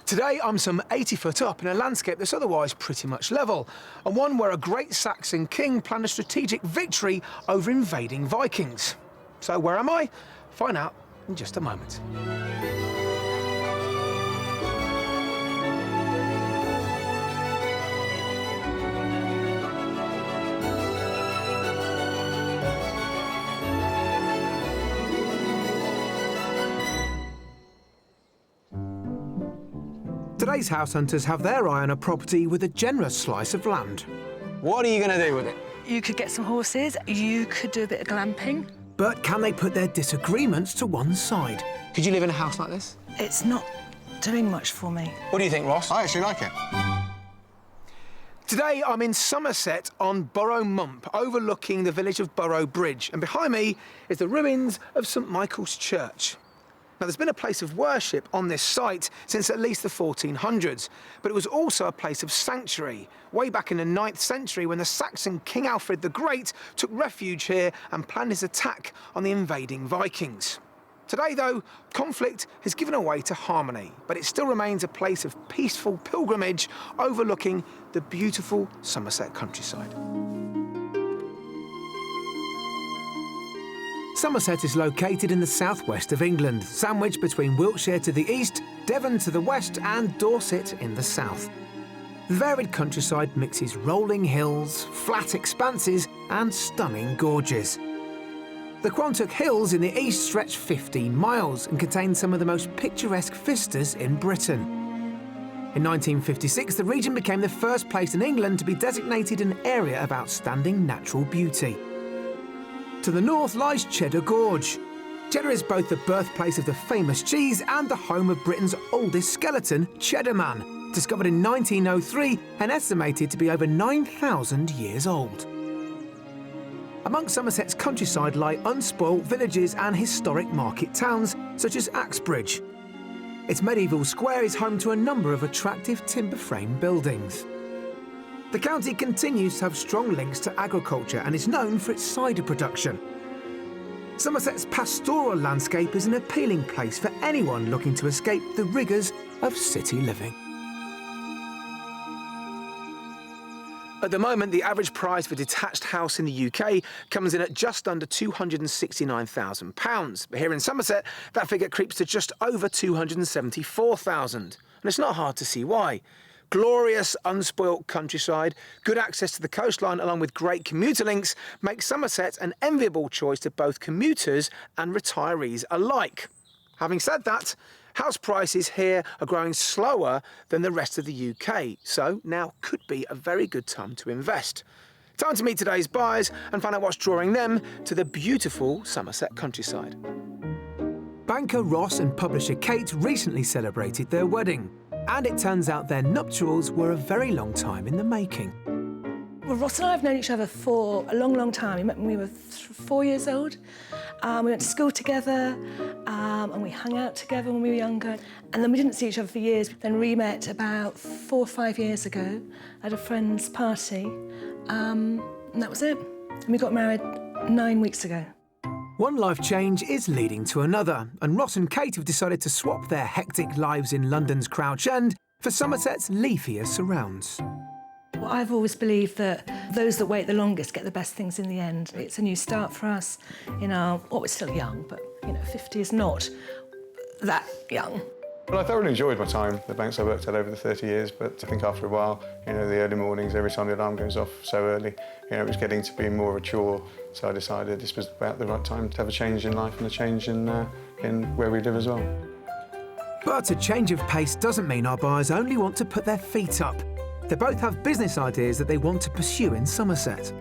Today I'm some 80 foot up in a landscape that's otherwise pretty much level, and one where a great Saxon king planned a strategic victory over invading Vikings. So where am I? Find out in just a moment. Today's house hunters have their eye on a property with a generous slice of land. What are you going to do with it? You could get some horses, you could do a bit of glamping. But can they put their disagreements to one side? Could you live in a house like this? It's not doing much for me. What do you think, Ross? I actually like it. Today I'm in Somerset on Borough Mump, overlooking the village of Borough Bridge, and behind me is the ruins of St Michael's Church. Now, there's been a place of worship on this site since at least the 1400s, but it was also a place of sanctuary, way back in the 9th century when the Saxon King Alfred the Great took refuge here and planned his attack on the invading Vikings. Today, though, conflict has given way to harmony, but it still remains a place of peaceful pilgrimage overlooking the beautiful Somerset countryside. Somerset is located in the southwest of England, sandwiched between Wiltshire to the east, Devon to the west and Dorset in the south. The varied countryside mixes rolling hills, flat expanses and stunning gorges. The Quantock Hills in the east stretch 15 miles and contain some of the most picturesque vistas in Britain. In 1956, the region became the first place in England to be designated an area of outstanding natural beauty. To the north lies Cheddar Gorge. Cheddar is both the birthplace of the famous cheese and the home of Britain's oldest skeleton, Cheddar Man, discovered in 1903 and estimated to be over 9,000 years old. Among Somerset's countryside lie unspoilt villages and historic market towns, such as Axbridge. Its medieval square is home to a number of attractive timber frame buildings. The county continues to have strong links to agriculture and is known for its cider production. Somerset's pastoral landscape is an appealing place for anyone looking to escape the rigours of city living. At the moment, the average price for a detached house in the UK comes in at just under £269,000. But here in Somerset, that figure creeps to just over £274,000. And it's not hard to see why. Glorious, unspoilt countryside, good access to the coastline along with great commuter links make Somerset an enviable choice to both commuters and retirees alike. Having said that, house prices here are growing slower than the rest of the UK, so now could be a very good time to invest. Time to meet today's buyers and find out what's drawing them to the beautiful Somerset countryside. Banker Ross and publisher Kate recently celebrated their wedding. And it turns out their nuptials were a very long time in the making. Well, Ross and I have known each other for a long, long time. We met when we were 4 years old. We went to school together and we hung out together when we were younger. And then we didn't see each other for years. Then we met about 4 or 5 years ago at a friend's party. And that was it. And we got married 9 weeks ago. One life change is leading to another, and Ross and Kate have decided to swap their hectic lives in London's Crouch End for Somerset's leafier surrounds. Well, I've always believed that those that wait the longest get the best things in the end. It's a new start for us in our, well, we're still young, but, 50 is not that young. Well, I thoroughly enjoyed my time at the banks I worked at over the 30 years, but I think after a while, the early mornings, every time the alarm goes off so early, it was getting to be more of a chore. So I decided this was about the right time to have a change in life and a change in where we live as well. But a change of pace doesn't mean our buyers only want to put their feet up. They both have business ideas that they want to pursue in Somerset.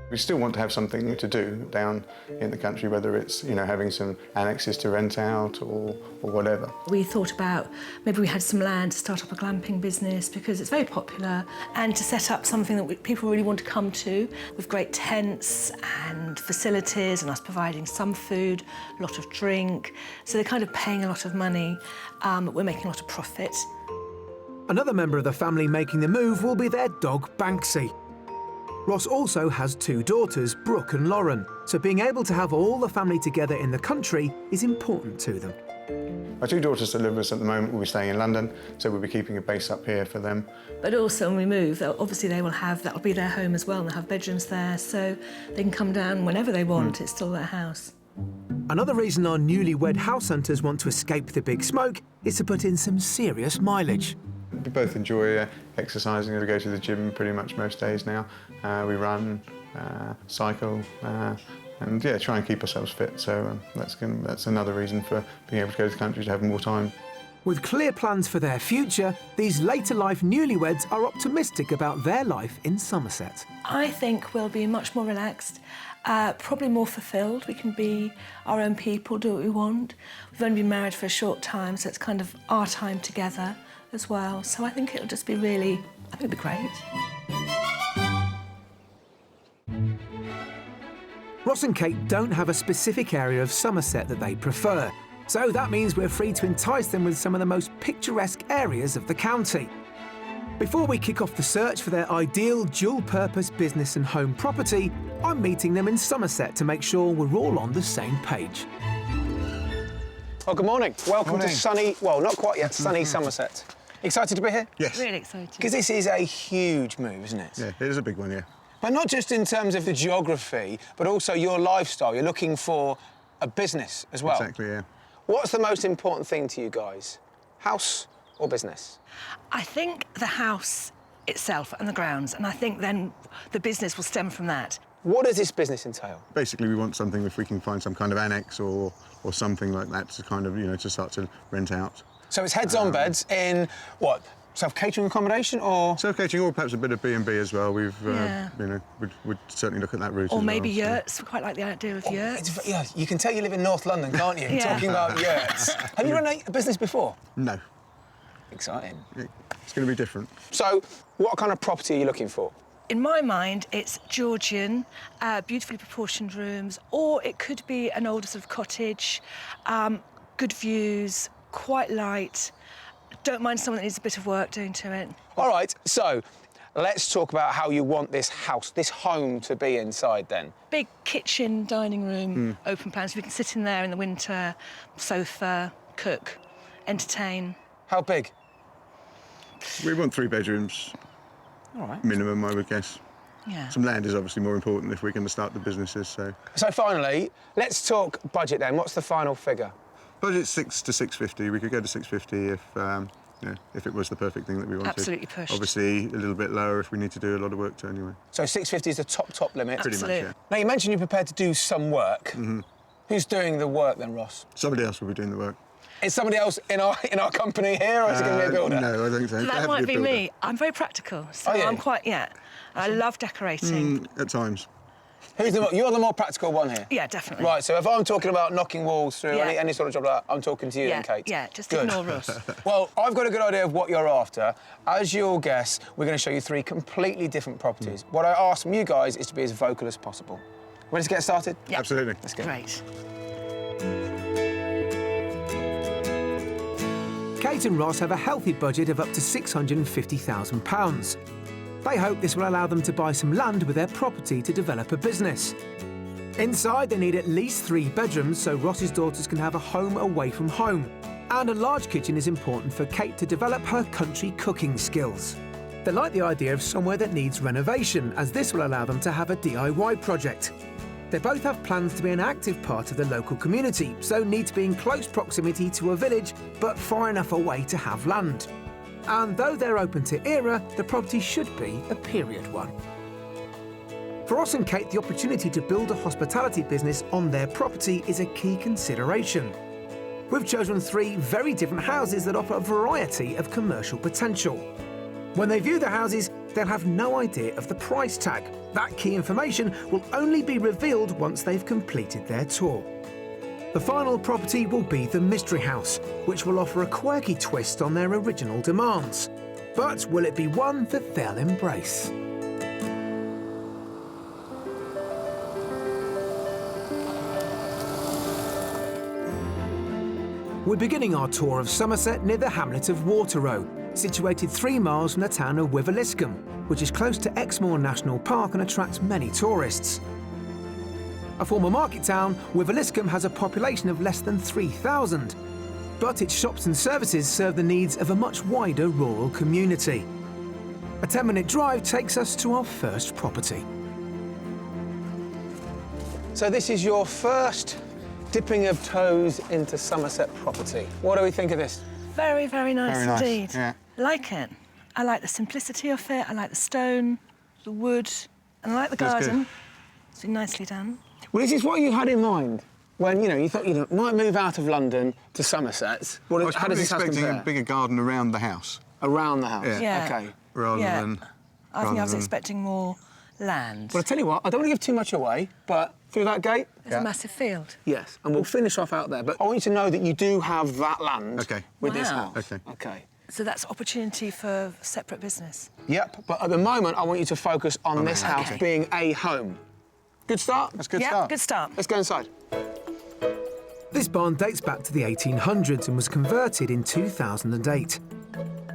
We still want to have something to do down in the country, whether it's having some annexes to rent out or whatever. We thought about maybe we had some land to start up a glamping business because it's very popular, and to set up something that people really want to come to with great tents and facilities and us providing some food, a lot of drink. So they're kind of paying a lot of money, but we're making a lot of profit. Another member of the family making the move will be their dog Banksy. Ross also has 2 daughters, Brooke and Lauren, so being able to have all the family together in the country is important to them. My two daughters that live with us at the moment will be staying in London, so we'll be keeping a base up here for them. But also when we move, obviously that'll be their home as well, and they'll have bedrooms there, so they can come down whenever they want. It's still their house. Another reason our newlywed house hunters want to escape the big smoke is to put in some serious mileage. We both enjoy exercising. We go to the gym pretty much most days now. We run, cycle, and yeah, try and keep ourselves fit. So that's another reason for being able to go to the country, to have more time. With clear plans for their future, these later life newlyweds are optimistic about their life in Somerset. I think we'll be much more relaxed, probably more fulfilled. We can be our own people, do what we want. We've only been married for a short time, so it's kind of our time together as well. So I think it'll just be really, I think it'll be great. Ross and Kate don't have a specific area of Somerset that they prefer, so that means we're free to entice them with some of the most picturesque areas of the county. Before we kick off the search for their ideal dual-purpose business and home property, I'm meeting them in Somerset to make sure we're all on the same page. Oh, good morning. Welcome Morning. to sunny, well, not quite yet, sunny Somerset. Excited to be here? Yes. Really excited. Because this is a huge move, isn't it? Yeah, it is a big one, yeah. But not just in terms of the geography, but also your lifestyle. You're looking for a business as well. Exactly, yeah. What's the most important thing to you guys? House or business? I think the house itself and the grounds, and I think then the business will stem from that. What does this business entail? Basically, we want something, if we can find some kind of annex or something like that, to kind of, you know, to start to rent out. So it's heads-on beds in, what, self-catering accommodation or...? Self-catering, or perhaps a bit of B&B as well. We've, Yeah. you know, we'd certainly look at that route Or as maybe well, so. yurts. We quite like the idea of yurts. Yeah, you can tell you live in North London, can't you? Yeah. Talking about yurts. Have you run a business before? No, Exciting. it's going to be different. So, what kind of property are you looking for? In my mind, it's Georgian, beautifully proportioned rooms, or it could be an older sort of cottage, good views, quite light. Don't mind someone that needs a bit of work doing to it. All right, so let's talk about how you want this house, this home to be inside then. Big kitchen, dining room, open plan, so we can sit in there in the winter, sofa, cook, entertain. How big? We want 3 bedrooms, All right. minimum, I would guess. Yeah. Some land is obviously more important if we're going to start the businesses, so. So finally, let's talk budget then. What's the final figure? Budget 6 to 650. We could go to 650 if it was the perfect thing that we wanted. Absolutely pushed. Obviously, a little bit lower if we need to do a lot of work to anyway. So 650 is the top limit. Pretty Absolutely. much, yeah. Now, you mentioned you're prepared to do some work. Who's doing the work then, Ross? Somebody else will be doing the work. Is somebody else in our company here, or is it going to be a builder? No, I don't think so. It'd have That to might a be builder. me. I'm very practical, so Oh, yeah. I'm quite, I love decorating. At times. You're the more practical one here? Yeah, definitely. Right, so if I'm talking about knocking walls through, Yeah. any sort of job like that, I'm talking to you then, Kate? Yeah, just Good. ignore Ross. Well, I've got a good idea of what you're after. As you'll guess, we're going to show you 3 completely different properties. What I ask from you guys is to be as vocal as possible. Ready to get started? Yeah. Absolutely. Let's go. Great. Kate and Ross have a healthy budget of up to £650,000. They hope this will allow them to buy some land with their property to develop a business. Inside, they need at least 3 bedrooms so Ross's daughters can have a home away from home. And a large kitchen is important for Kate to develop her country cooking skills. They like the idea of somewhere that needs renovation, as this will allow them to have a DIY project. They both have plans to be an active part of the local community, so need to be in close proximity to a village, but far enough away to have land. And though they're open to era, the property should be a period one. For Ross and Kate, the opportunity to build a hospitality business on their property is a key consideration. We've chosen 3 very different houses that offer a variety of commercial potential. When they view the houses, they'll have no idea of the price tag. That key information will only be revealed once they've completed their tour. The final property will be the Mystery House, which will offer a quirky twist on their original demands. But will it be one that they'll embrace? We're beginning our tour of Somerset near the hamlet of Waterrow, situated 3 miles from the town of Wiveliscombe, which is close to Exmoor National Park and attracts many tourists. A former market town, Wiveliscombe has a population of less than 3,000. but its shops and services serve the needs of a much wider rural community. A 10-minute drive takes us to our first property. So this is your first dipping of toes into Somerset property. What do we think of this? Very, very nice Very nice, indeed. yeah. Like it. I like the simplicity of it. I like the stone, the wood, and I like the That's garden. good. It's been nicely done. Well, is this what you had in mind when, you thought you might move out of London to Somerset? I was How does probably this house expecting compare? a bigger garden around the house. Around the house? Yeah. Yeah. OK. Rather Yeah. than... I think I was rather than- expecting more land. Well, I tell you what, I don't want to give too much away, but through that gate? There's a massive field. Yes, and we'll finish off out there. But I want you to know that you do have that land OK. with this Wow. house. OK. OK. So that's opportunity for separate business. Yep, but at the moment, I want you to focus on this the house house. being a home. Good start? That's a good Yeah, start. good start. Let's go inside. This barn dates back to the 1800s and was converted in 2008.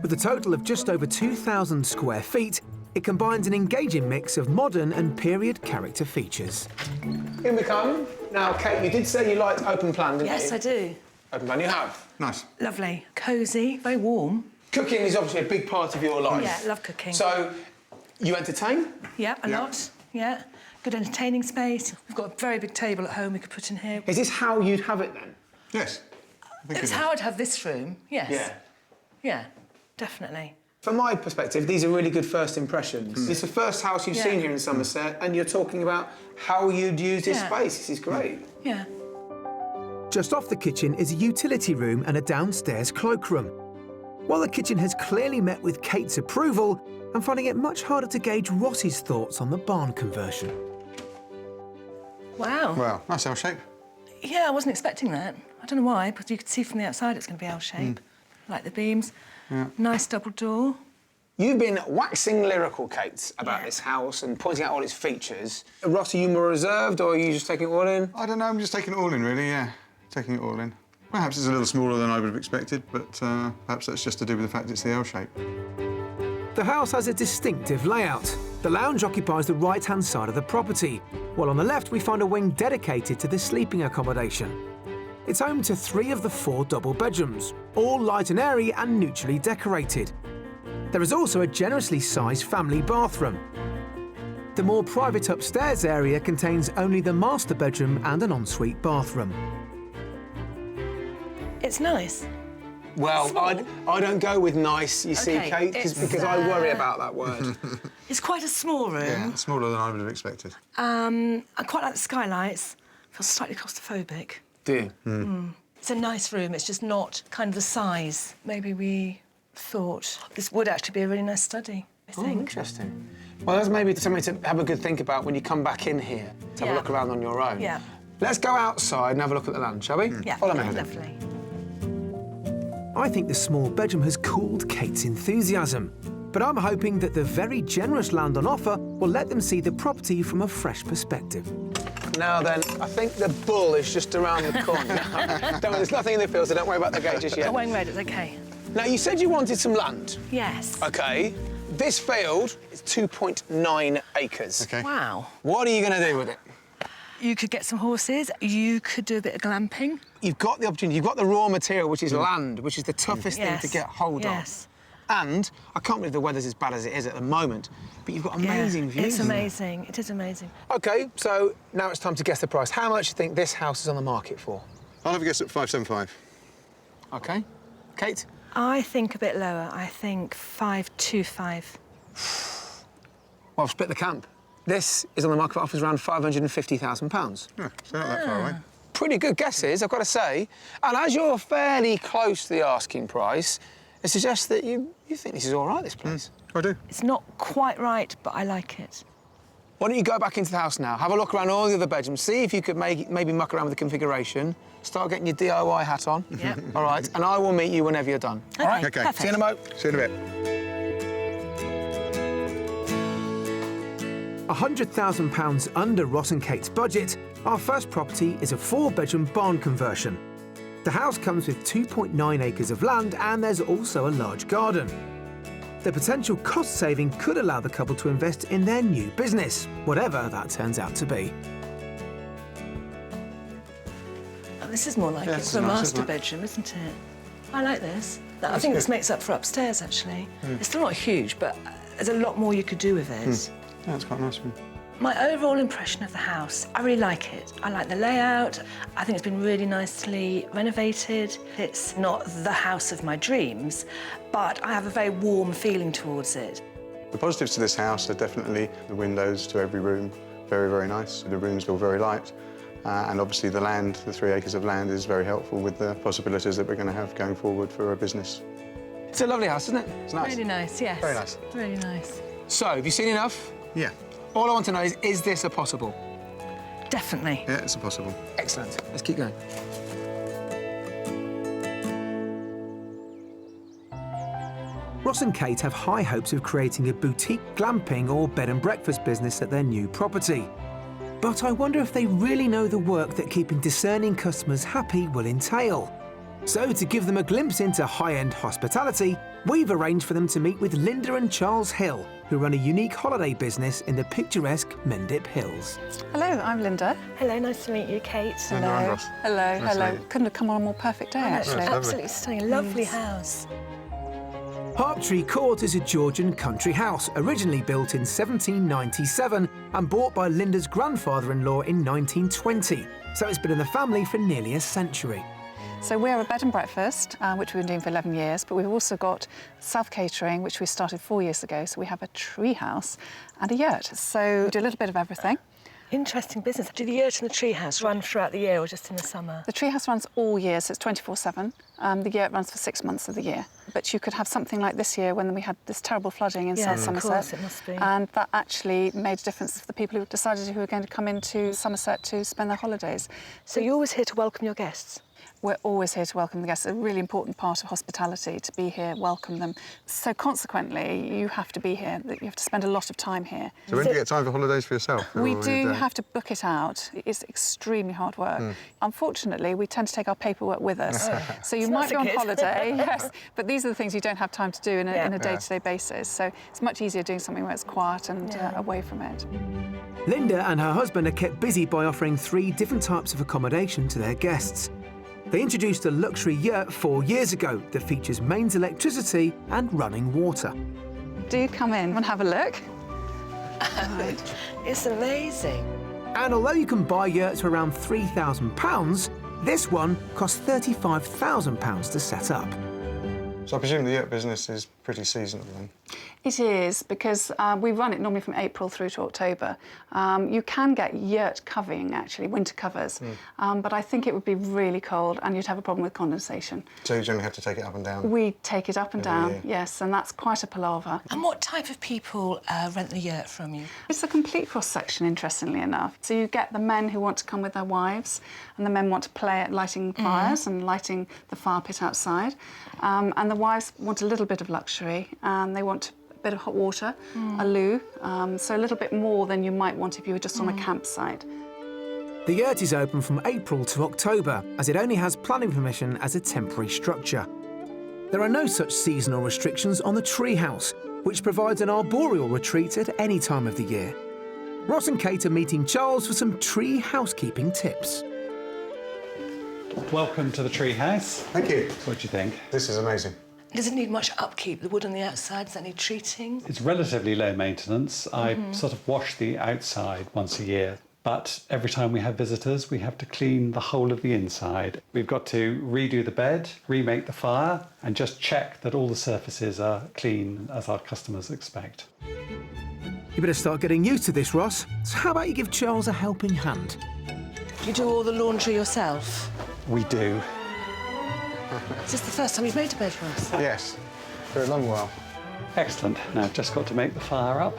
With a total of just over 2,000 square feet, it combines an engaging mix of modern and period character features. Here we come. Now, Kate, you did say you liked open plan, didn't you? Yes, I do. Open plan you have. Nice. Lovely. Cosy, very warm. Cooking is obviously a big part of your life. Yeah, love cooking. So, you entertain? Yeah, a Yeah. lot. Yeah. Good entertaining space. We've got a very big table at home we could put in here. Is this how you'd have it then? Yes. I think It's it how I'd have this room, yes. Yeah. Yeah, definitely. From my perspective, these are really good first impressions. It's the first house you've Yeah. seen here in Somerset, and you're talking about how you'd use this Yeah. space. This is great. Yeah. Just off the kitchen is a utility room and a downstairs cloakroom. While the kitchen has clearly met with Kate's approval, I'm finding it much harder to gauge Ross's thoughts on the barn conversion. Wow. Well, nice L shape. Yeah, I wasn't expecting that. I don't know why, but you could see from the outside it's going to be L-shape. Like the beams. Yeah. Nice double door. You've been waxing lyrical, Kate, about this house and pointing out all its features. Ross, are you more reserved, or are you just taking it all in? I don't know, I'm just taking it all in, really, yeah. Taking it all in. Perhaps it's a little smaller than I would have expected, but perhaps that's just to do with the fact it's the L shape. The house has a distinctive layout. The lounge occupies the right-hand side of the property, while on the left we find a wing dedicated to the sleeping accommodation. It's home to 3 of the 4 double bedrooms, all light and airy and neutrally decorated. There is also a generously sized family bathroom. The more private upstairs area contains only the master bedroom and an ensuite bathroom. It's nice. Well, Small. I don't go with nice, you see, Okay, Kate, it's, because I worry about that word. It's quite a small room. Yeah, smaller than I would have expected. I quite like the skylights. Feels slightly claustrophobic. Do you? It's a nice room, it's just not kind of the size. Maybe we thought this would actually be a really nice study, I think. Interesting. Well, that's maybe something to have a good think about when you come back in here to have a Yeah. look around on your own. Yeah. Let's go outside and have a look at the land, shall we? Yeah, Follow me. lovely. I think the small bedroom has cooled Kate's enthusiasm, but I'm hoping that the very generous land on offer will let them see the property from a fresh perspective. Now then, I think the bull is just around the corner. Don't worry, there's nothing in the field, so don't worry about the gate just yet. Not wearing red, it's OK. Now, you said you wanted some land. Yes. OK. This field is 2.9 acres. OK. Wow. What are you going to do with it? You could get some horses, you could do a bit of glamping. You've got the opportunity, you've got the raw material, which is land, which is the toughest thing to get hold yes. of. And I can't believe the weather's as bad as it is at the moment, but you've got amazing views. It's amazing, it is amazing. OK, so now it's time to guess the price. How much do you think this house is on the market for? I'll have a guess at 575. OK. Kate? I think a bit lower, I think 525. Well, I've split the camp. This is on the market for offers around £550,000. Yeah, so not that far away. Pretty good guesses, I've got to say. And as you're fairly close to the asking price, it suggests that you think this is all right, this place. I do. It's not quite right, but I like it. Why don't you go back into the house now, have a look around all the other bedrooms, see if you could maybe muck around with the configuration, start getting your DIY hat on. Yep. All right, and I will meet you whenever you're done. Okay, All right? OK. perfect. See you in a mo. See you in a bit. £100,000 under Ross and Kate's budget, our first property is a 4-bedroom barn conversion. The house comes with 2.9 acres of land and there's also a large garden. The potential cost saving could allow the couple to invest in their new business, whatever that turns out to be. Oh, this is more like Yeah, it's it's a nice, master isn't it? bedroom, isn't it? I like this. I think this makes up for upstairs, actually. It's still not huge, but there's a lot more you could do with it. Yeah, it's quite a nice one. My overall impression of the house, I really like it. I like the layout. I think it's been really nicely renovated. It's not the house of my dreams, but I have a very warm feeling towards it. The positives to this house are definitely the windows to every room, very, very nice. The rooms feel very light. And obviously the land, the 3 acres of land, is very helpful with the possibilities that we're going to have going forward for our business. It's a lovely house, isn't it? It's nice. Really nice, yes. Very nice. Really nice. So, have you seen enough? Yeah. All I want to know is this a possible? Definitely. Yeah, it's a possible. Excellent. Let's keep going. Ross and Kate have high hopes of creating a boutique glamping or bed and breakfast business at their new property. But I wonder if they really know the work that keeping discerning customers happy will entail. So to give them a glimpse into high-end hospitality, we've arranged for them to meet with Linda and Charles Hill, who run a unique holiday business in the picturesque Mendip Hills. Hello, I'm Linda. Hello, nice to meet you, Kate. Hello, I'm Ross. Hello, Nice to hello. meet you. Couldn't have come on a more perfect day, actually. lovely. Absolutely stunning, lovely house. Harptree Court is a Georgian country house, originally built in 1797 and bought by Linda's grandfather-in-law in 1920. So it's been in the family for nearly a century. So we're a bed and breakfast, which we've been doing for 11 years, but we've also got self-catering, which we started 4 years ago. So we have a tree house and a yurt. So we do a little bit of everything. Interesting business. Do the yurt and the treehouse run throughout the year or just in the summer? The tree house runs all year, so it's 24/7. The yurt runs for 6 months of the year. But you could have something like this year when we had this terrible flooding in South Somerset. Of course, it must be. And that actually made a difference for the people who decided who were going to come into Somerset to spend their holidays. So you're always here to welcome your guests? We're always here to welcome the guests. It's a really important part of hospitality, to be here, welcome them. So consequently, you have to be here. You have to spend a lot of time here. So when do you get time for holidays for yourself? We Or do you have to book it out. It's extremely hard work. Unfortunately, we tend to take our paperwork with us. So you might be on holiday, yes, but these are the things you don't have time to do in a day-to-day basis. So it's much easier doing something where it's quiet and away from it. Linda and her husband are kept busy by offering 3 different types of accommodation to their guests. They introduced a luxury yurt 4 years ago that features mains electricity and running water. Do come in and have a look. Right. It's amazing. And although you can buy yurts for around £3,000, this one costs £35,000 to set up. So I presume the yurt business is pretty seasonal then? It is, because we run it normally from April through to October. You can get yurt covering, actually, winter covers, but I think it would be really cold and you'd have a problem with condensation. So you generally have to take it up and down? We take it up and down, year. yes, and that's quite a palaver. And what type of people rent the yurt from you? It's a complete cross-section, interestingly enough. So you get the men who want to come with their wives, and the men want to play at lighting fires and lighting the fire pit outside. And the wives want a little bit of luxury, and they want a bit of hot water, a loo, so a little bit more than you might want if you were just on a campsite. The yurt is open from April to October, as it only has planning permission as a temporary structure. There are no such seasonal restrictions on the treehouse, which provides an arboreal retreat at any time of the year. Ross and Kate are meeting Charles for some tree housekeeping tips. Welcome to the tree house. Thank you. What do you think? This is amazing. Does it need much upkeep? The wood on the outside, does that need treating? It's relatively low maintenance. I sort of wash the outside once a year, but every time we have visitors, we have to clean the whole of the inside. We've got to redo the bed, remake the fire, and just check that all the surfaces are clean as our customers expect. You better start getting used to this, Ross. So how about you give Charles a helping hand? Do you do all the laundry yourself? We do. Is this the first time you've made a bed for us? Yes, for a long while. Excellent. Now I've just got to make the fire up.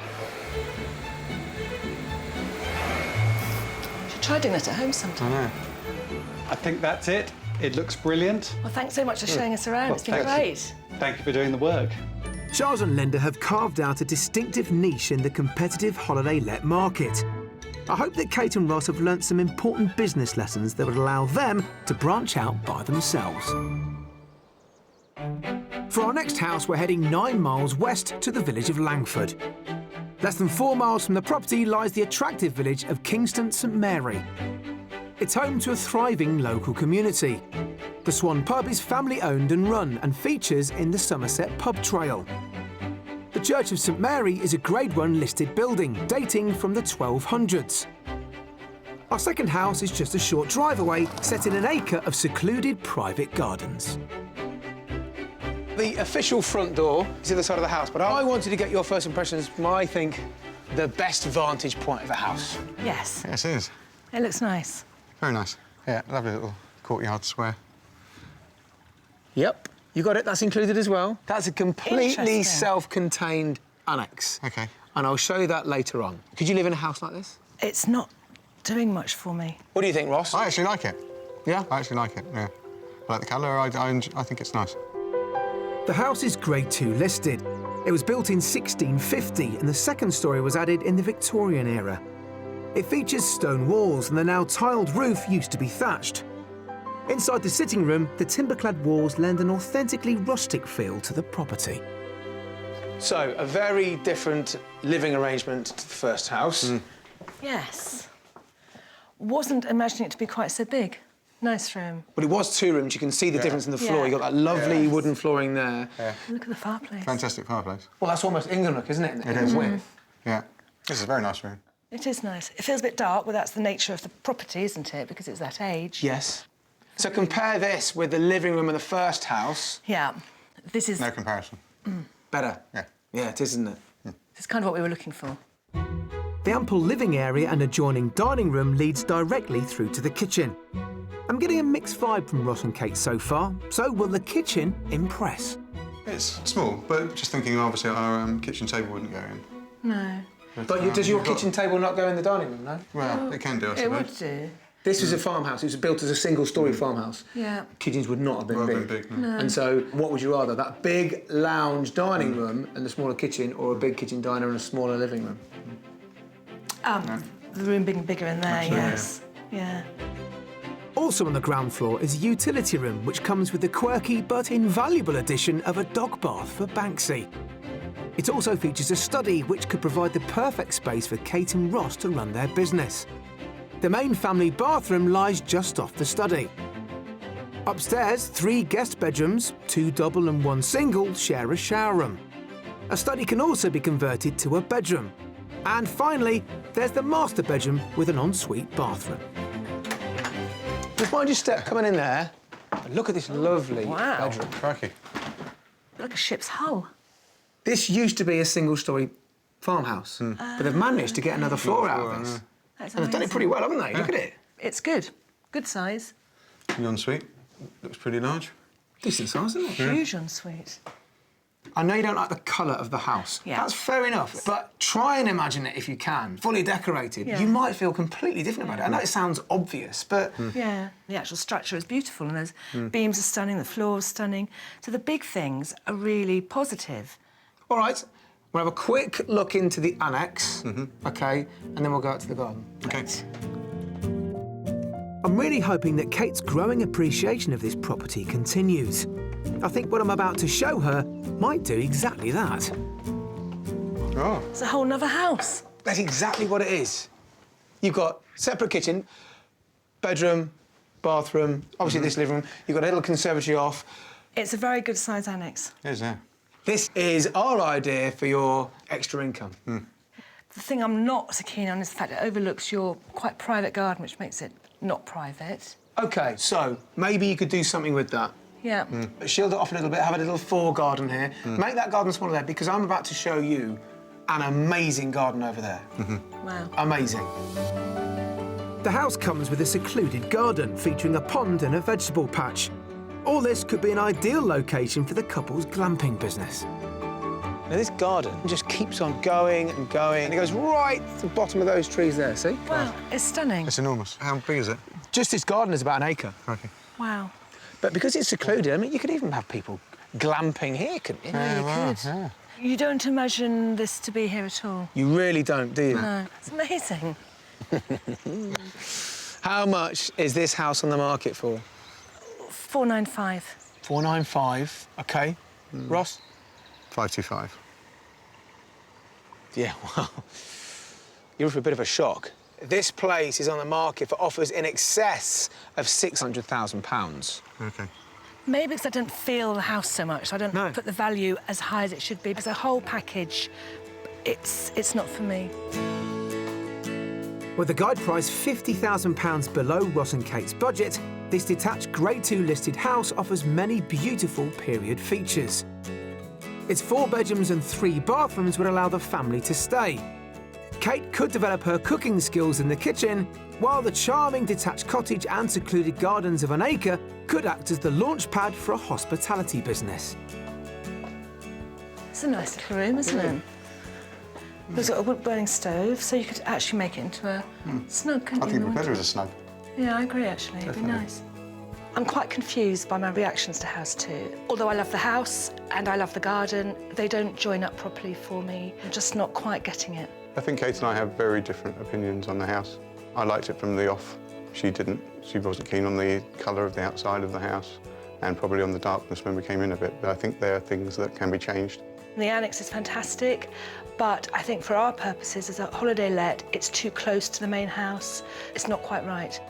You should try doing that at home sometime. I know. I think that's it. It looks brilliant. Well, thanks so much for showing us around. Well, It's been thank you. great. Thank you for doing the work. Charles and Linda have carved out a distinctive niche in the competitive holiday let market. I hope that Kate and Ross have learnt some important business lessons that would allow them to branch out by themselves. For our next house, we're heading 9 miles west to the village of Langford. Less than 4 miles from the property lies the attractive village of Kingston St Mary. It's home to a thriving local community. The Swan pub is family-owned and run and features in the Somerset pub trail. The Church of St Mary is a Grade 1 listed building dating from the 1200s. Our second house is just a short drive away, set in an acre of secluded private gardens. The official front door is the other side of the house, but I wanted to get your first impressions from, I think, the best vantage point of the house. Yes. Yes, it is. It looks nice. Very nice. Yeah, lovely little courtyard square. Yep, you got it. That's included as well. That's a completely Interesting. self-contained annex. OK. And I'll show you that later on. Could you live in a house like this? It's not doing much for me. What do you think, Ross? I actually like it. Yeah? I actually like it, yeah. I like the colour. I think it's nice. The house is Grade 2 listed. It was built in 1650 and the second storey was added in the Victorian era. It features stone walls and the now tiled roof used to be thatched. Inside the sitting room, the timber-clad walls lend an authentically rustic feel to the property. So, a very different living arrangement to the first house. Yes. Wasn't imagining it to be quite so big. Nice room. But it was 2 rooms. You can see the difference in the floor. Yeah. You've got that lovely wooden flooring there. Yeah. Look at the fireplace. Fantastic fireplace. Well, that's almost England look, isn't it? It is. Yeah. This is a very nice room. It is nice. It feels a bit dark, but that's the nature of the property, isn't it? Because it's that age. Yes. So compare this with the living room of the first house. Yeah. This is... No comparison. Better. Yeah. Yeah, it is, isn't it? This is kind of what we were looking for. The ample living area and adjoining dining room leads directly through to the kitchen. I'm getting a mixed vibe from Ross and Kate so far, so will the kitchen impress? It's small, but just thinking, obviously, our kitchen table wouldn't go in. No. But does your kitchen table not go in the dining room, no? Well, it can do, I It suppose. would do. This was a farmhouse. It was built as a single-storey farmhouse. Yeah. Kitchens would not have been Wouldn't big. have been big, no. And so, what would you rather? That big lounge dining room and the smaller kitchen, or a big kitchen diner and a smaller living room? The room being bigger in there, Absolutely, yes. Yeah. Also on the ground floor is a utility room, which comes with the quirky but invaluable addition of a dog bath for Banksy. It also features a study, which could provide the perfect space for Kate and Ross to run their business. The main family bathroom lies just off the study. Upstairs, 3 guest bedrooms, 2 double and 1 single, share a shower room. A study can also be converted to a bedroom. And finally, there's the master bedroom with an ensuite bathroom. Just mind your step coming in there. And look at this lovely Wow. bedroom. Crikey. Like a ship's hull. This used to be a single-storey farmhouse, but they've managed to get another floor out of this. That's And they've done it amazing. pretty well, haven't they? Look at it. It's good. Good size. The ensuite looks pretty large. Decent size, isn't it? Huge ensuite. I know you don't like the colour of the house. Yeah. That's fair enough. But try and imagine it if you can. Fully decorated. Yeah. You might feel completely different about it. I know it sounds obvious, but... Yeah. The actual structure is beautiful and those beams are stunning, the floor's stunning. So the big things are really positive. All right, we'll have a quick look into the annex, OK, and then we'll go out to the garden. OK. I'm really hoping that Kate's growing appreciation of this property continues. I think what I'm about to show her might do exactly that. Oh. It's a whole nother house. That's exactly what it is. You've got separate kitchen, bedroom, bathroom, obviously this living room. You've got a little conservatory off. It's a very good size annex. It is, yeah. This is our idea for your extra income. The thing I'm not so keen on is the fact it overlooks your quite private garden, which makes it not private. OK, so maybe you could do something with that. Yeah. Shield it off a little bit, have a little fore-garden here. Make that garden smaller there, because I'm about to show you an amazing garden over there. Wow. Amazing. The house comes with a secluded garden featuring a pond and a vegetable patch. All this could be an ideal location for the couple's glamping business. Now, this garden just keeps on going and going, and it goes right to the bottom of those trees there, see? Wow, it's stunning. It's enormous. How big is it? Just this garden is about an acre. Crikey. Wow. But because it's secluded, I mean, you could even have people glamping here, couldn't you? Yeah, you wow, could. yeah. You don't imagine this to be here at all? You really don't, do you? No. It's amazing. How much is this house on the market for? 495. 495, OK. Ross? 525. Yeah, well, you're for a bit of a shock. This place is on the market for offers in excess of £600,000. OK. Maybe because I don't feel the house so much, so I don't put the value as high as it should be. Because the whole package, it's not for me. With the guide price £50,000 below Ross and Kate's budget, this detached Grade 2 listed house offers many beautiful period features. Its 4 bedrooms and 3 bathrooms would allow the family to stay. Kate could develop her cooking skills in the kitchen, while the charming detached cottage and secluded gardens of an acre could act as the launch pad for a hospitality business. It's a nice little room, isn't it? There's got a wood-burning stove, so you could actually make it into a snug, couldn't you? I think it'd be better as a snug. Yeah, I agree, actually. It'd be nice. I'm quite confused by my reactions to House 2. Although I love the house and I love the garden, they don't join up properly for me. I'm just not quite getting it. I think Kate and I have very different opinions on the house. I liked it from the off. She didn't. She wasn't keen on the colour of the outside of the house and probably on the darkness when we came in a bit. But I think there are things that can be changed. The annex is fantastic, but I think for our purposes as a holiday let, it's too close to the main house. It's not quite right.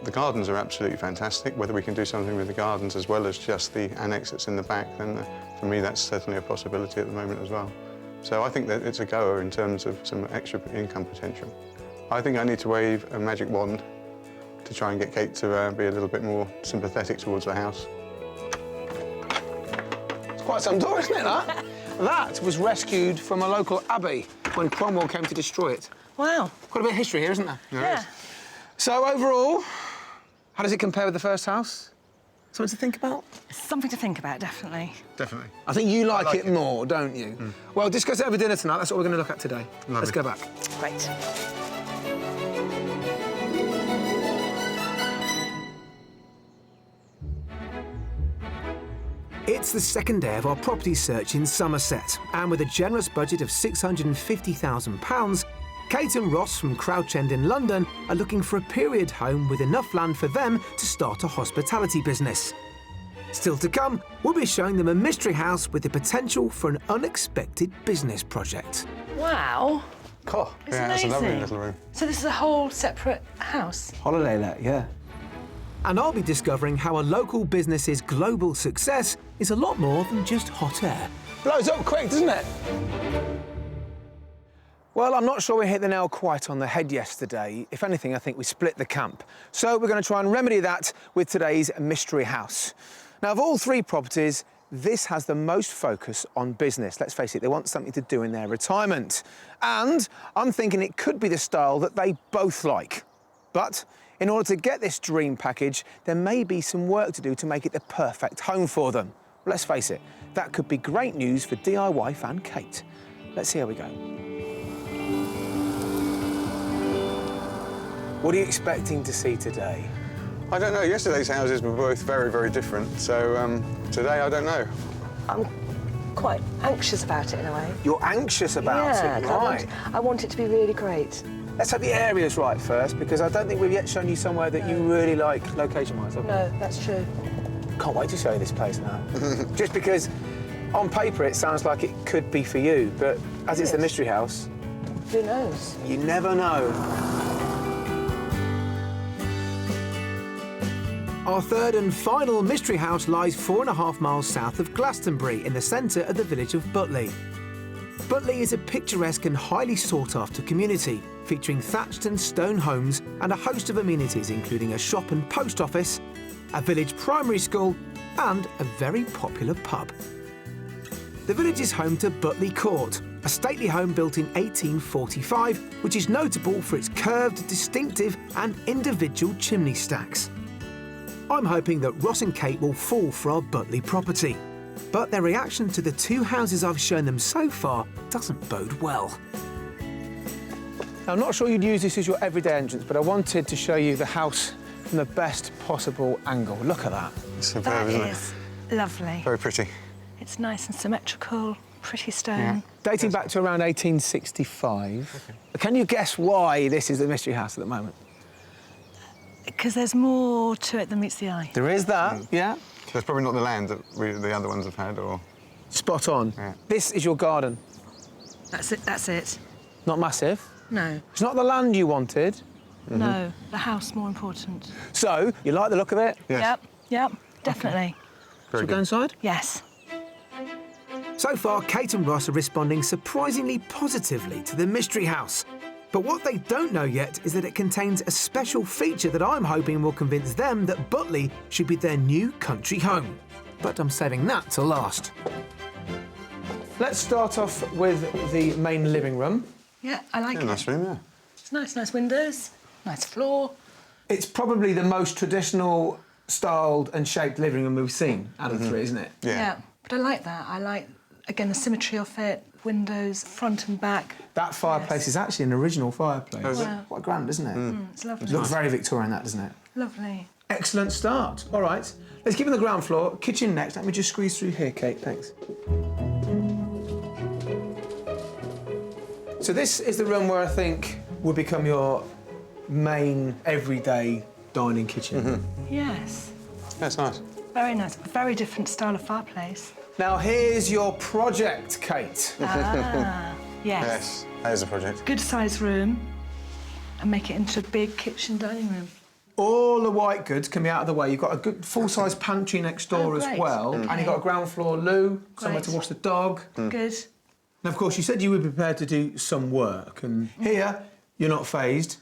The gardens are absolutely fantastic. Whether we can do something with the gardens as well as just the annex that's in the back, then for me that's certainly a possibility at the moment as well. So I think that it's a goer in terms of some extra income potential. I think I need to wave a magic wand to try and get Kate to be a little bit more sympathetic towards the house. It's quite some door, isn't it, that? That was rescued from a local abbey when Cromwell came to destroy it. Wow. Quite a bit of history here, isn't there? Yeah. So overall, how does it compare with the first house? Something to think about? Something to think about, definitely. Definitely. I think you like it more, don't you? Well, discuss it over dinner tonight. That's what we're going to look at today. Lovely. Let's go back. Great. It's the second day of our property search in Somerset, and with a generous budget of £650,000, Kate and Ross from Crouch End in London are looking for a period home with enough land for them to start a hospitality business. Still to come, we'll be showing them a mystery house with the potential for an unexpected business project. Wow. Cool. It's Yeah, it's a amazing. lovely little room. So this is a whole separate house? Holiday let, yeah. And I'll be discovering how a local business's global success is a lot more than just hot air. Blows up quick, doesn't it? Well, I'm not sure we hit the nail quite on the head yesterday. If anything, I think we split the camp. So we're going to try and remedy that with today's mystery house. Now, of all 3 properties, this has the most focus on business. Let's face it, they want something to do in their retirement. And I'm thinking it could be the style that they both like. But in order to get this dream package, there may be some work to do to make it the perfect home for them. Let's face it, that could be great news for DIY fan Kate. Let's see how we go. What are you expecting to see today? I don't know. Yesterday's houses were both very, very different. So today, I don't know. I'm quite anxious about it in a way. You're anxious about it, right? I want it to be really great. Let's have the areas right first, because I don't think we've yet shown you somewhere that you really like location-wise, have we? No, that's true. Can't wait to show you this place now. Just because on paper it sounds like it could be for you, but as it's the mystery house, Who knows? you never know. Our third and final mystery house lies 4.5 miles south of Glastonbury in the centre of the village of Butley. Butley is a picturesque and highly sought-after community, featuring thatched and stone homes and a host of amenities including a shop and post office, a village primary school and a very popular pub. The village is home to Butley Court, a stately home built in 1845, which is notable for its curved, distinctive and individual chimney stacks. I'm hoping that Ross and Kate will fall for our Butley property, but their reaction to the 2 houses I've shown them so far doesn't bode well. Now, I'm not sure you'd use this as your everyday entrance, but I wanted to show you the house from the best possible angle. Look at that. Superb, That isn't is lovely. Very pretty. It's nice and symmetrical, pretty stone. Yeah. Dating back to around 1865. Okay. Can you guess why this is the mystery house at the moment? Because there's more to it than meets the eye. There is that, yeah. That's probably not the land that the other ones have had, or... Spot on. Yeah. This is your garden. That's it, that's it. Not massive. No. It's not the land you wanted. No, the house more important. So, you like the look of it? Yes. Yep, definitely. Shall we go inside? Yes. So far, Kate and Ross are responding surprisingly positively to the mystery house. But what they don't know yet is that it contains a special feature that I'm hoping will convince them that Butley should be their new country home. But I'm saving that till last. Let's start off with the main living room. Yeah, I like Yeah, it. nice room, yeah. It's nice windows, nice floor. It's probably the most traditional styled and shaped living room we've seen out of the three, isn't it? Yeah. But I like that. I like, again, the symmetry of it, windows, front and back. That fireplace is actually an original fireplace. Oh, is it? Wow. Quite grand, isn't it? It's lovely. Looks very Victorian, that, doesn't it? Lovely. Excellent start. All right, let's keep on the ground floor. Kitchen next. Let me just squeeze through here, Kate. Thanks. So this is the room where I think would become your main everyday dining kitchen. Yes. That's nice. Very nice. Very different style of fireplace. Now here's your project, Kate. Ah, yes. Yes, that is a project. Good sized room and make it into a big kitchen dining room. All the white goods can be out of the way. You've got a good full-size pantry next door as great. well, and you've got a ground floor loo, somewhere to Great. wash the dog. Good. Now, of course, you said you were prepared to do some work, and here you're not phased.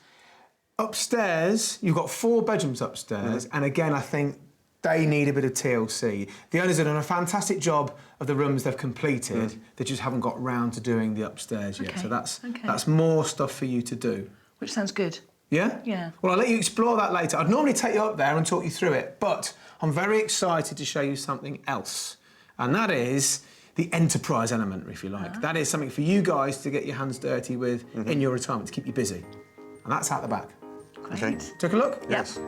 Upstairs, you've got 4 bedrooms upstairs, and again, I think they need a bit of TLC. The owners have done a fantastic job of the rooms they've completed. They just haven't got round to doing the upstairs yet. Okay, So that's okay. more stuff for you to do. Which sounds good. Yeah? Yeah. Well, I'll let you explore that later. I'd normally take you up there and talk you through it, but I'm very excited to show you something else, and that is the enterprise element, if you like. That is something for you guys to get your hands dirty with in your retirement, to keep you busy. And that's out the back. Great. Okay. Take a look? Yes.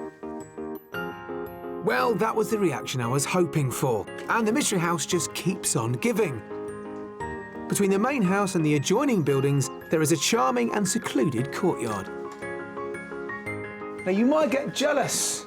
Well, that was the reaction I was hoping for. And the mystery house just keeps on giving. Between the main house and the adjoining buildings, there is a charming and secluded courtyard. Now, you might get jealous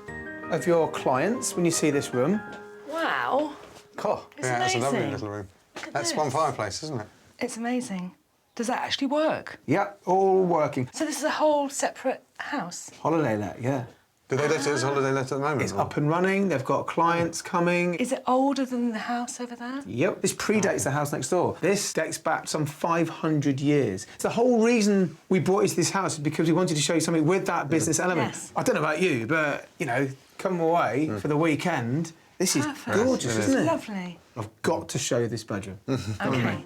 of your clients when you see this room. Wow. Cool. It's Yeah, that's a lovely amazing. little room. Look at That's this. one fireplace, isn't it? It's amazing. Does that actually work? Yep, all working. So this is a whole separate house? Holiday let, yeah. Do they let it as holiday let at the moment? It's or- up and running, they've got clients coming. Is it older than the house over there? Yep, this predates the house next door. This dates back some 500 years. It's the whole reason we brought you to this house is because we wanted to show you something with that business element. Yes. I don't know about you, but, you know, come away for the weekend. This is Perfect. gorgeous, Yes, isn't it? Lovely. I've got to show you this bedroom. Okay.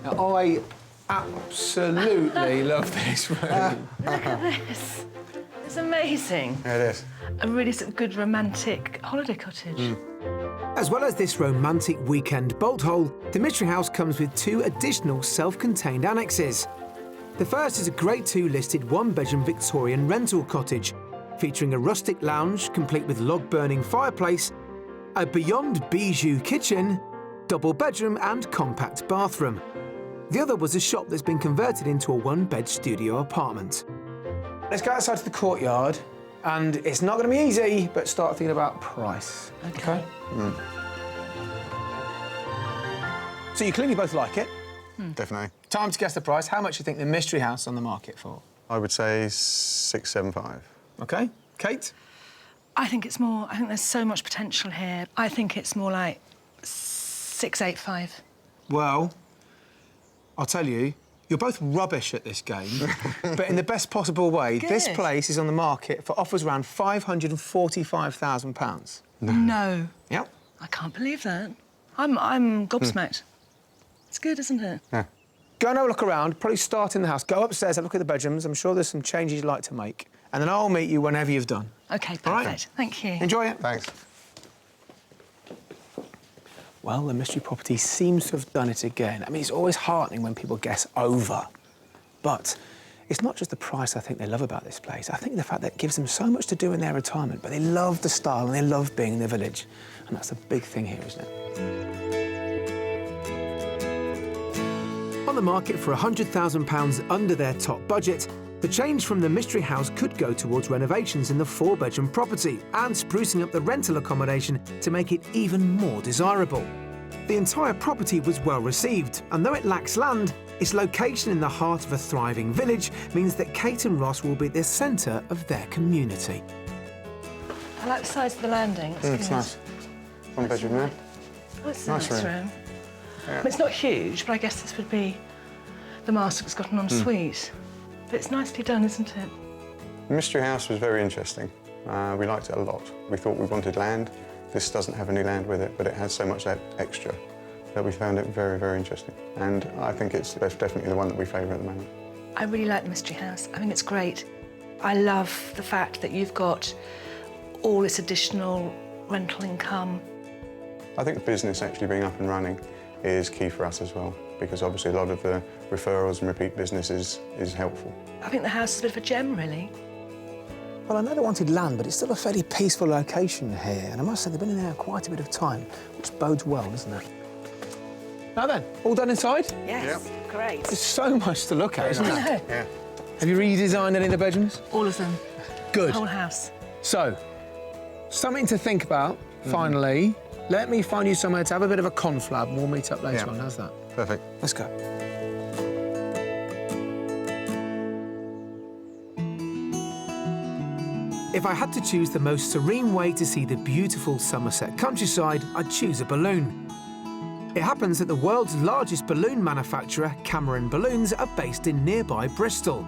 Now, I absolutely love this room. Look at this. It's amazing. Yeah, it is. A really sort of good romantic holiday cottage. As well as this romantic weekend bolt hole, the mystery house comes with 2 additional self-contained annexes. The first is a Grade 2 listed 1-bedroom Victorian rental cottage, featuring a rustic lounge complete with log-burning fireplace, a beyond bijou kitchen, double bedroom and compact bathroom. The other was a shop that's been converted into a 1-bed studio apartment. Let's go outside to the courtyard, and it's not going to be easy, but start thinking about price. Okay. So you clearly both like it. Definitely. Time to guess the price. How much do you think the mystery house on the market for? I would say 675. Okay, Kate? I think it's more, I think there's so much potential here. I think it's more like 685. Well, I'll tell you, you're both rubbish at this game, but in the best possible way. This Good. place is on the market for offers around £545,000. No. Yep. I can't believe that. I'm gobsmacked. It's good, isn't it? Yeah. Go and have a look around, probably start in the house. Go upstairs, have a look at the bedrooms. I'm sure there's some changes you'd like to make. And then I'll meet you whenever you've done. OK, perfect. All right. Thank you. Enjoy it. Thanks. Well, the mystery property seems to have done it again. I mean, it's always heartening when people guess over. But it's not just the price I think they love about this place. I think the fact that it gives them so much to do in their retirement, but they love the style and they love being in the village. And that's a big thing here, isn't it? On the market for £100,000 under their top budget, the change from the mystery house could go towards renovations in the 4-bedroom property and sprucing up the rental accommodation to make it even more desirable. The entire property was well received, and though it lacks land, its location in the heart of a thriving village means that Kate and Ross will be at the centre of their community. I like the size of the landing. It's nice. One bedroom there. Oh, it's a Nice nice room. room. Yeah. It's not huge, but I guess this would be the master that's got an ensuite. But it's nicely done, isn't it? The mystery house was very interesting. We liked it a lot. We thought we wanted land. This doesn't have any land with it, but it has so much extra that we found it very, very interesting. And I think it's definitely the one that we favour at the moment. I really like the mystery house. I think it's great. I love the fact that you've got all this additional rental income. I think the business actually being up and running is key for us as well, because obviously a lot of the referrals and repeat business is helpful. I think the house is a bit of a gem, really. Well, I know they wanted land, but it's still a fairly peaceful location here. And I must say, they've been in there quite a bit of time, which bodes well, doesn't it? Now then, all done inside? Yes, great. There's so much to look at, isn't I there? know. Yeah. Have you redesigned any of the bedrooms? All of them. Good. The whole house. So, something to think about, finally. Let me find you somewhere to have a bit of a conflab and we'll meet up later on. How's that? Perfect. Let's go. If I had to choose the most serene way to see the beautiful Somerset countryside, I'd choose a balloon. It happens that the world's largest balloon manufacturer, Cameron Balloons, are based in nearby Bristol.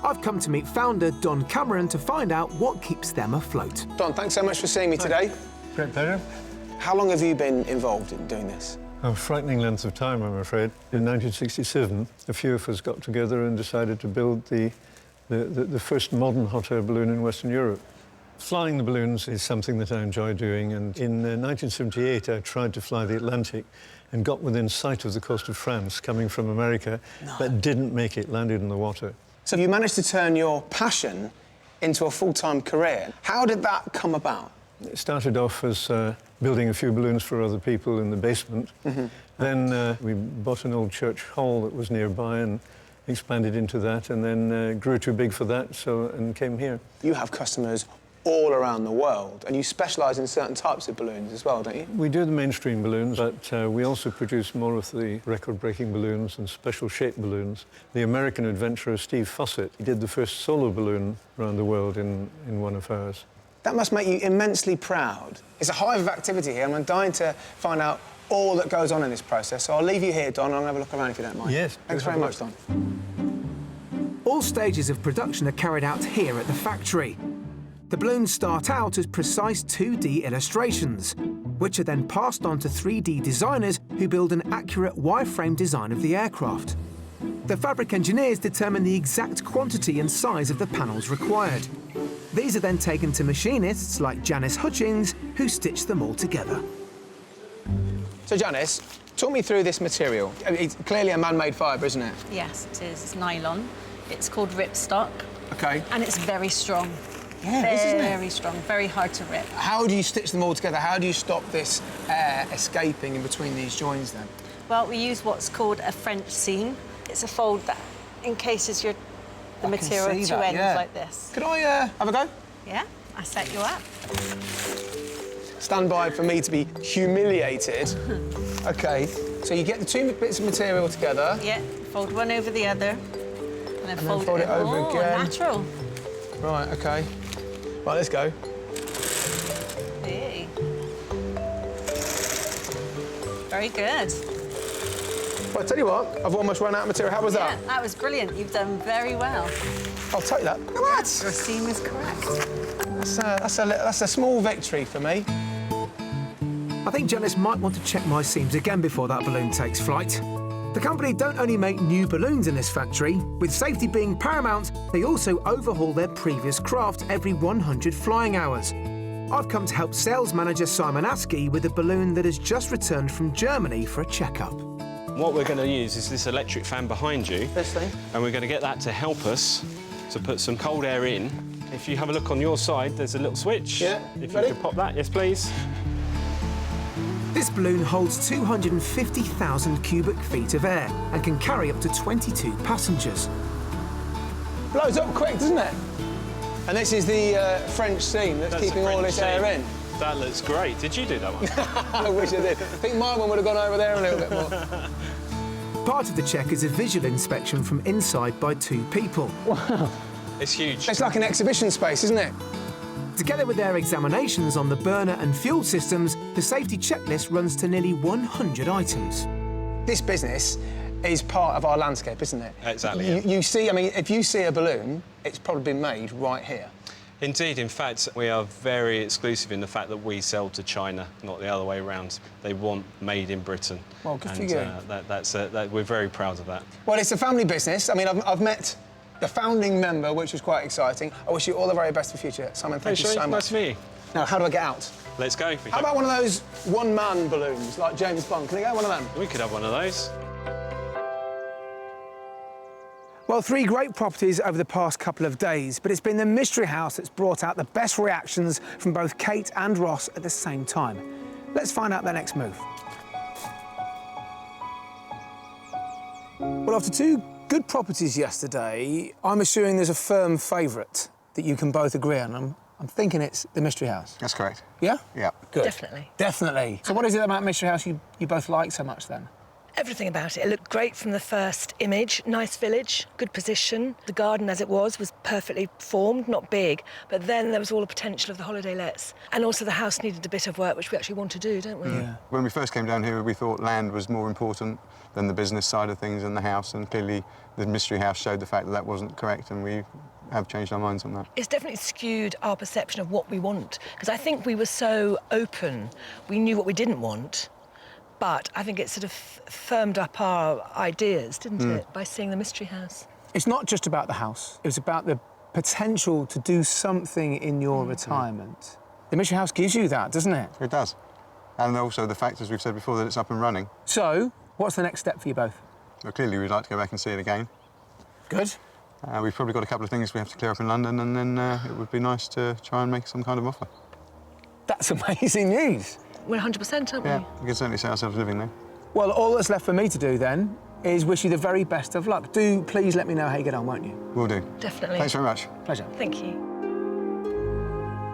I've come to meet founder Don Cameron to find out what keeps them afloat. Don, thanks so much for seeing me today. Great pleasure. How long have you been involved in doing this? A frightening length of time, I'm afraid. In 1967, a few of us got together and decided to build the first modern hot air balloon in Western Europe. Flying the balloons is something that I enjoy doing, and in 1978 I tried to fly the Atlantic and got within sight of the coast of France coming from America, but didn't make it, landed in the water. So you managed to turn your passion into a full-time career. How did that come about? It started off as building a few balloons for other people in the basement. Then we bought an old church hall that was nearby and expanded into that, and then grew too big for that, and came here. You have customers all around the world, and you specialise in certain types of balloons as well, don't you? We do the mainstream balloons, but we also produce more of the record-breaking balloons and special-shaped balloons. The American adventurer Steve Fossett, he did the first solo balloon around the world in one of ours. That must make you immensely proud. It's a hive of activity here, and I'm dying to find out all that goes on in this process. So I'll leave you here, Don, and I'll have a look around if you don't mind. Yes. Thanks very much, Don. All stages of production are carried out here at the factory. The balloons start out as precise 2D illustrations, which are then passed on to 3D designers who build an accurate wireframe design of the aircraft. The fabric engineers determine the exact quantity and size of the panels required. These are then taken to machinists like Janice Hutchings, who stitch them all together. So, Janice, talk me through this material. I mean, it's clearly a man-made fibre, isn't it? Yes, it is. It's nylon. It's called ripstock. OK. And it's very strong. Yeah, it is, isn't it? Very strong, very hard to rip. How do you stitch them all together? How do you stop this air escaping in between these joins, then? Well, we use what's called a French seam. It's a fold that encases the material see to that, ends yeah. like this. Could I have a go? Yeah, I set you up. Stand by for me to be humiliated. OK, so you get the two bits of material together. Yeah, fold one over the other. And then fold it over oh, again. Natural. Right, OK. Right, let's go. Hey. Very good. Well, I tell you what, I've almost run out of material. How was Yeah, that? that was brilliant. You've done very well. I'll take that. Look at that. Your seam is correct. That's a small victory for me. I think Janice might want to check my seams again before that balloon takes flight. The company don't only make new balloons in this factory. With safety being paramount, they also overhaul their previous craft every 100 flying hours. I've come to help sales manager Simon Askey with a balloon that has just returned from Germany for a checkup. What we're going to use is this electric fan behind you. This thing? And we're going to get that to help us to put some cold air in. If you have a look on your side, there's a little switch. Yeah, If ready? you could pop that, yes, please. This balloon holds 250,000 cubic feet of air and can carry up to 22 passengers. Blows up quick, doesn't it? And this is the French seam that's keeping all this air in. That looks great. Did you do that one? I wish I did. I think my one would have gone over there a little bit more. Part of the check is a visual inspection from inside by 2 people. Wow. It's huge. It's like an exhibition space, isn't it? Together with their examinations on the burner and fuel systems, the safety checklist runs to nearly 100 items. This business is part of our landscape, isn't it? Exactly. You see, I mean, if you see a balloon, it's probably been made right here. Indeed, in fact, we are very exclusive in the fact that we sell to China, not the other way around. They want made in Britain. Well, good for and, you. we're very proud of that. Well, it's a family business. I mean, I've met the founding member, which was quite exciting. I wish you all the very best for the future. Simon, thank you so much. Nice to meet you. Now, how do I get out? Let's go. How about one of those one-man balloons, like James Bond? Can I get one of them? We could have one of those. Well, 3 great properties over the past couple of days, but it's been the mystery house that's brought out the best reactions from both Kate and Ross at the same time. Let's find out their next move. Well, after 2 good properties yesterday, I'm assuming there's a firm favourite that you can both agree on. I'm thinking it's the mystery house. That's correct. Yeah? Yeah. Good. Definitely. Definitely. So what is it about mystery house you both like so much then? Everything about it. It looked great from the first image. Nice village, good position. The garden, as it was perfectly formed, not big. But then there was all the potential of the holiday lets. And also the house needed a bit of work, which we actually want to do, don't we? Yeah. When we first came down here, we thought land was more important than the business side of things and the house, and clearly the mystery house showed the fact that that wasn't correct, and we have changed our minds on that. It's definitely skewed our perception of what we want, because I think we were so open, we knew what we didn't want, but I think it sort of firmed up our ideas, didn't it, by seeing the mystery house. It's not just about the house, it was about the potential to do something in your retirement. The mystery house gives you that, doesn't it? It does. And also the fact, as we've said before, that it's up and running. So, what's the next step for you both? Well, clearly we'd like to go back and see it again. Good. We've probably got a couple of things we have to clear up in London, and then it would be nice to try and make some kind of offer. That's amazing news. We're 100%, aren't we? Yeah, we can certainly see ourselves living there. Well, all that's left for me to do then is wish you the very best of luck. Do please let me know how you get on, won't you? Will do. Definitely. Thanks very much. Pleasure. Thank you.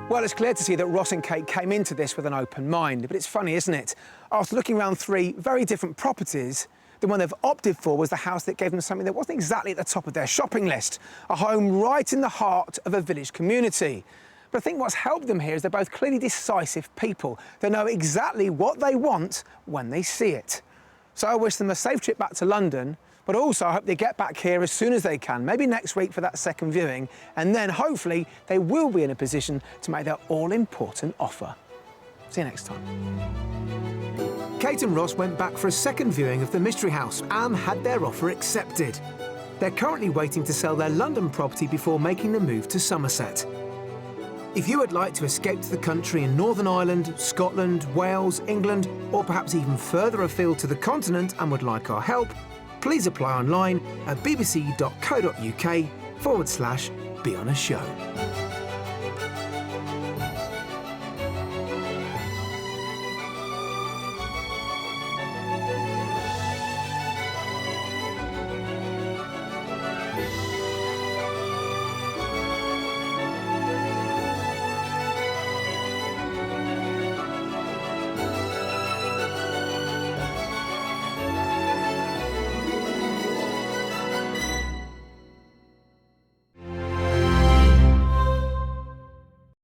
Well, it's clear to see that Ross and Kate came into this with an open mind, but it's funny, isn't it? After looking around 3 very different properties, the one they've opted for was the house that gave them something that wasn't exactly at the top of their shopping list, a home right in the heart of a village community. But I think what's helped them here is they're both clearly decisive people. They know exactly what they want when they see it. So I wish them a safe trip back to London, but also I hope they get back here as soon as they can, maybe next week for that second viewing, and then hopefully they will be in a position to make their all-important offer. See you next time. Kate and Ross went back for a second viewing of the mystery house and had their offer accepted. They're currently waiting to sell their London property before making the move to Somerset. If you would like to escape to the country in Northern Ireland, Scotland, Wales, England, or perhaps even further afield to the continent and would like our help, please apply online at bbc.co.uk/beonashow.